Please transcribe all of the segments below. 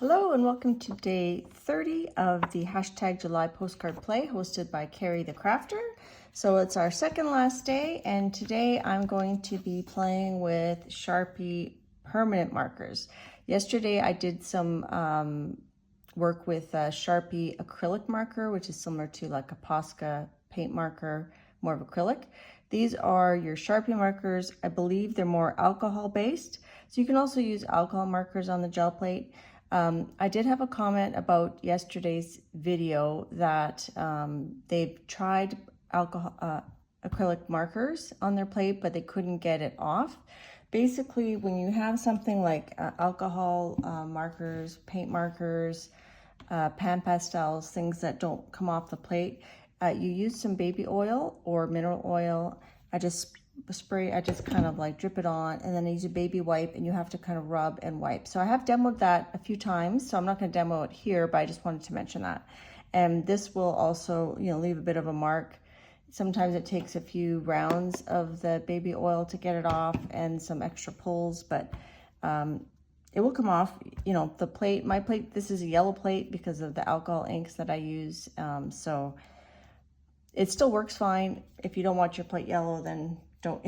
Hello and welcome to day 30 of the hashtag July postcard play hosted by Carrie the Crafter. So it's our second last day, and today I'm going to be playing with Sharpie Permanent markers. Yesterday I did some work with a Sharpie Acrylic marker, which is similar to like a Posca paint marker, more of acrylic. These are your Sharpie markers. I believe they're more alcohol based. So you can also use alcohol markers on the gel plate. I did have a comment about yesterday's video that they've tried acrylic markers on their plate, but they couldn't get it off. Basically, when you have something like alcohol markers, paint markers, pan pastels, things that don't come off the plate, you use some baby oil or mineral oil. I just kind of like drip it on, and then I use a baby wipe, and you have to kind of rub and wipe. So I have demoed that a few times, so I'm not going to demo it here, but I just wanted to mention that. And this will also, leave a bit of a mark. Sometimes it takes a few rounds of the baby oil to get it off and some extra pulls, but it will come off. The plate, my plate, this is a yellow plate because of the alcohol inks that I use. So it still works fine. If you don't want your plate yellow, then don't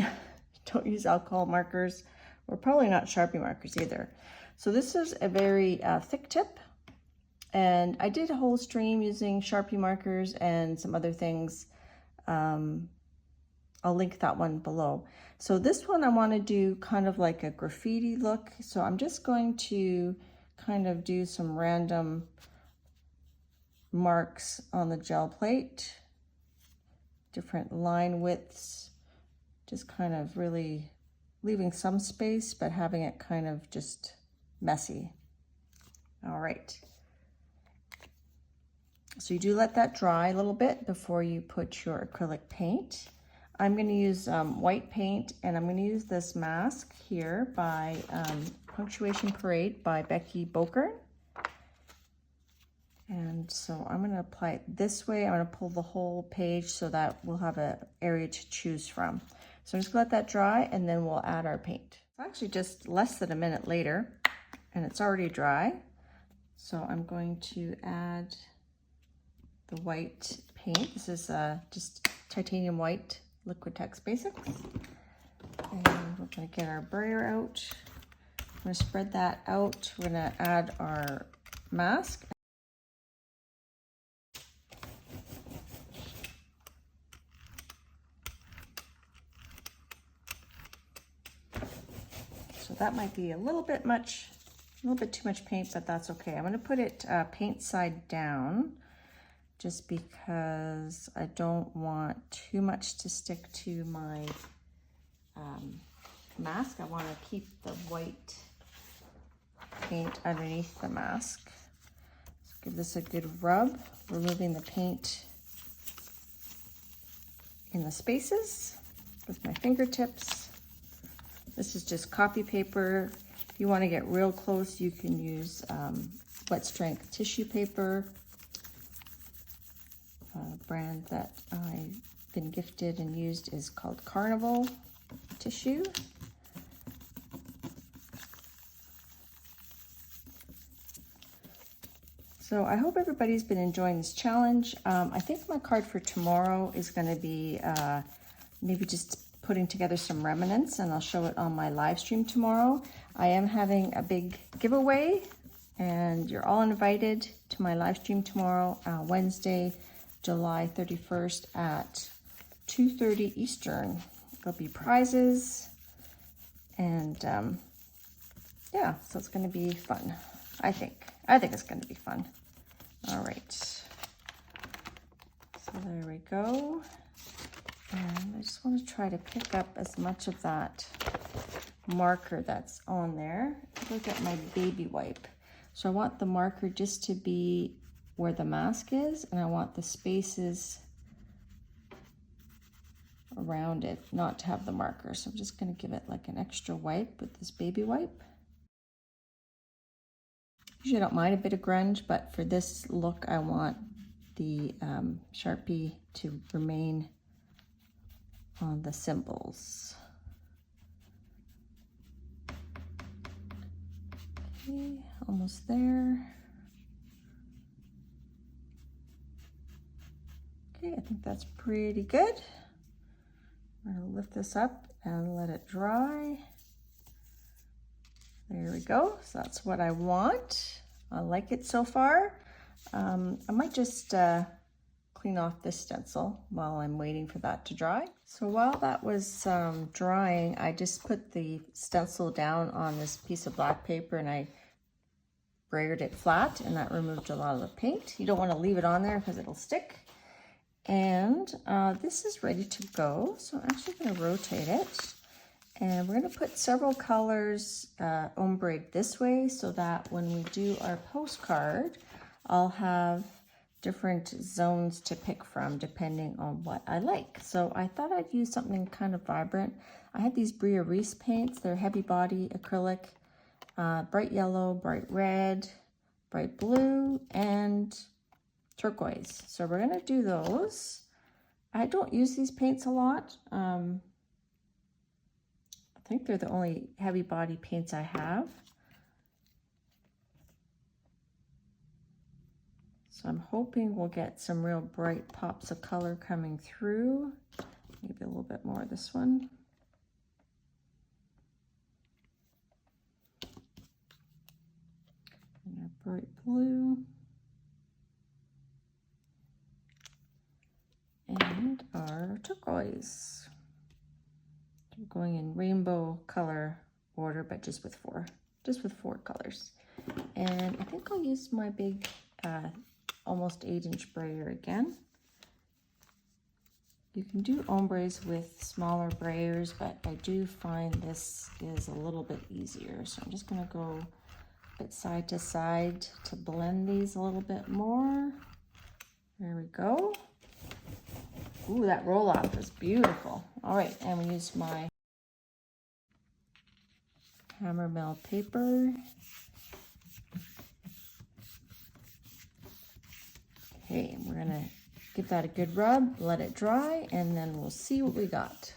use alcohol markers, or probably not Sharpie markers either. So this is a very thick tip, and I did a whole stream using Sharpie markers and some other things. I'll link that one below. So this one I want to do kind of like a graffiti look, so I'm just going to kind of do some random marks on the gel plate, different line widths, just kind of really leaving some space, but having it kind of just messy. All right. So you do let that dry a little bit before you put your acrylic paint. I'm going to use white paint, and I'm going to use this mask here by Punctuation Parade by Becky Bokern. And so I'm going to apply it this way. I'm going to pull the whole page so that we'll have an area to choose from. So I'm just going to let that dry, and then we'll add our paint. It's actually just less than a minute later, and it's already dry. So I'm going to add the white paint. This is just titanium white Liquitex Basics. And we're going to get our brayer out. I'm going to spread that out. We're going to add our mask. So that might be a little bit too much paint, but that's okay. I'm going to put it paint side down, just because I don't want too much to stick to my mask. I want to keep the white paint underneath the mask. So give this a good rub, removing the paint in the spaces with my fingertips. This is just copy paper. If you want to get real close, you can use wet strength tissue paper. A brand that I've been gifted and used is called Carnival Tissue. So I hope everybody's been enjoying this challenge. I think my card for tomorrow is going to be maybe just putting together some remnants, and I'll show it on my live stream tomorrow. I am having a big giveaway, and you're all invited to my live stream tomorrow, Wednesday, July 31st at 2:30 Eastern. There'll be prizes, and yeah, so it's going to be fun. I think it's going to be fun. All right, so there we go. And I just want to try to pick up as much of that marker that's on there. Look at my baby wipe. So I want the marker just to be where the mask is, and I want the spaces around it not to have the marker. So I'm just going to give it like an extra wipe with this baby wipe. Usually I don't mind a bit of grunge, but for this look I want the Sharpie to remain on the symbols. Okay, almost there. Okay, I think that's pretty good. I'm gonna lift this up and let it dry. There we go. So that's what I want. I like it so far. I might just clean off this stencil while I'm waiting for that to dry. So while that was drying, I just put the stencil down on this piece of black paper and I braided it flat, and that removed a lot of the paint. You don't want to leave it on there because it'll stick. And this is ready to go. So I'm actually going to rotate it. And we're going to put several colors ombre this way so that when we do our postcard, I'll have different zones to pick from depending on what I like. So I thought I'd use something kind of vibrant. I had these Bria Reese paints. They're heavy body acrylic, bright yellow, bright red, bright blue, and turquoise. So we're going to do those. I don't use these paints a lot. I think they're the only heavy body paints I have. So I'm hoping we'll get some real bright pops of color coming through. Maybe a little bit more of this one. And our bright blue. And our turquoise. I'm going in rainbow color order, but just with four colors. And I think I'll use my big almost 8-inch brayer again. You can do ombres with smaller brayers, but I do find this is a little bit easier. So I'm just going to go a bit side to side to blend these a little bit more. There we go. Ooh, that roll off is beautiful. All right, and we use my hammer mill paper. Okay, and we're gonna give that a good rub, let it dry, and then we'll see what we got.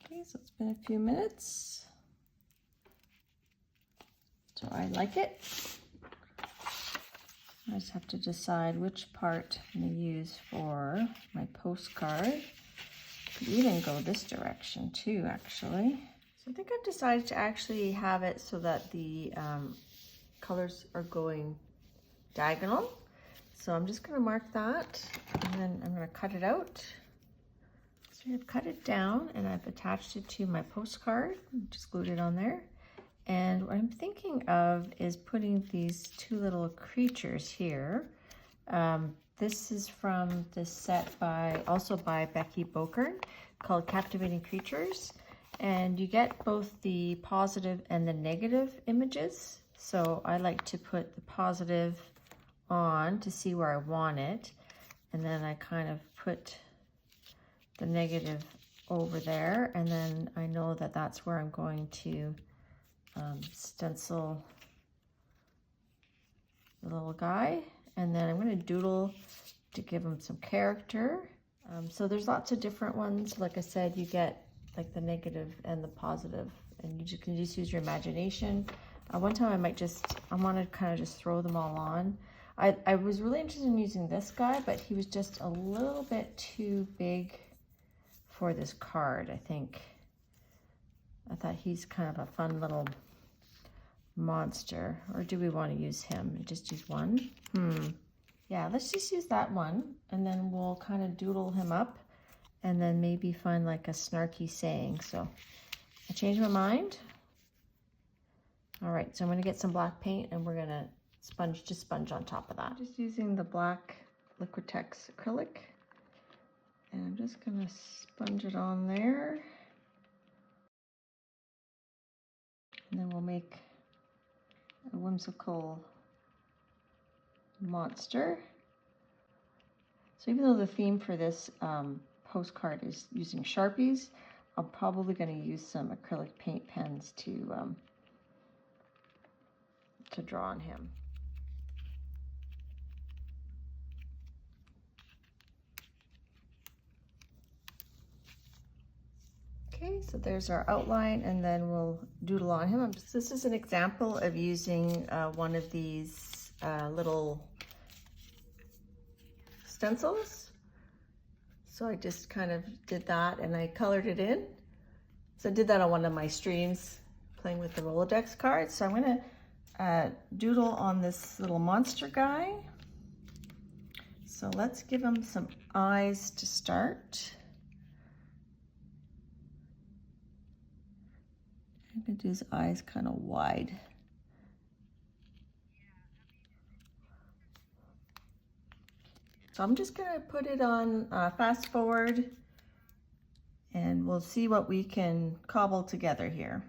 Okay, so it's been a few minutes. So I like it. I just have to decide which part I'm going to use for my postcard. Could even go this direction too, actually. So I think I've decided to actually have it so that the colors are going diagonal. So I'm just going to mark that, and then I'm going to cut it out. So I've cut it down and I've attached it to my postcard, just glued it on there. And what I'm thinking of is putting these two little creatures here. This is from this set also by Becky Bokern, called Captivating Creatures. And you get both the positive and the negative images. So I like to put the positive on to see where I want it. And then I kind of put the negative over there. And then I know that that's where I'm going to stencil the little guy, and then I'm going to doodle to give him some character. So there's lots of different ones. Like I said, you get like the negative and the positive, and you can just use your imagination. One time I want to kind of just throw them all on. I was really interested in using this guy, but he was just a little bit too big for this card, I think. I thought he's kind of a fun little monster. Or do we want to use him? Just use one? Yeah, let's just use that one, and then we'll kind of doodle him up, and then maybe find like a snarky saying. So I changed my mind. All right, so I'm going to get some black paint, and we're going to sponge on top of that. Just using the black Liquitex acrylic, and I'm just going to sponge it on there. And then we'll make a whimsical monster. So even though the theme for this postcard is using Sharpies, I'm probably going to use some acrylic paint pens to draw on him. Okay, so there's our outline, and then we'll doodle on him. This is an example of using one of these little stencils. So I just kind of did that and I colored it in. So I did that on one of my streams playing with the Rolodex cards. So I'm gonna doodle on this little monster guy. So let's give him some eyes to start. I'm gonna do his eyes kind of wide. So I'm just gonna put it on fast forward and we'll see what we can cobble together here.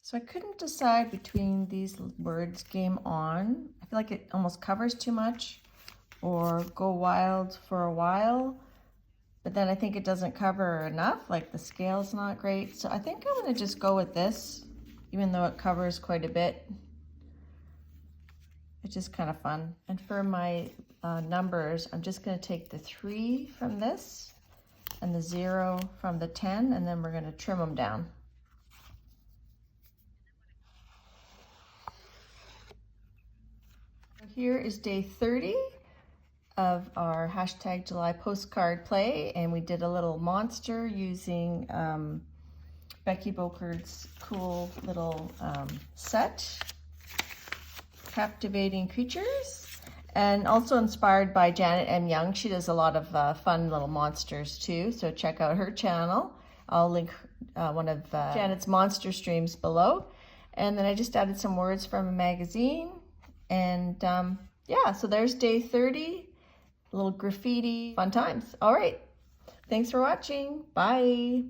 So I couldn't decide between these words, game on. I feel like it almost covers too much, or go wild for a while. But then I think it doesn't cover enough, like the scale's not great. So I think I'm gonna just go with this, even though it covers quite a bit. It's just kind of fun. And for my numbers, I'm just gonna take the 3 from this and the 0 from the 10, and then we're gonna trim them down. Here is day 30 of our hashtag July postcard play, and we did a little monster using Becky Bokern's cool little set, Captivating Creatures, and also inspired by Janet M. Young. She does a lot of fun little monsters too, so check out her channel. I'll link one of Janet's monster streams below. And then I just added some words from a magazine. And yeah, so there's day 30, a little graffiti, fun times. All right, thanks for watching. Bye.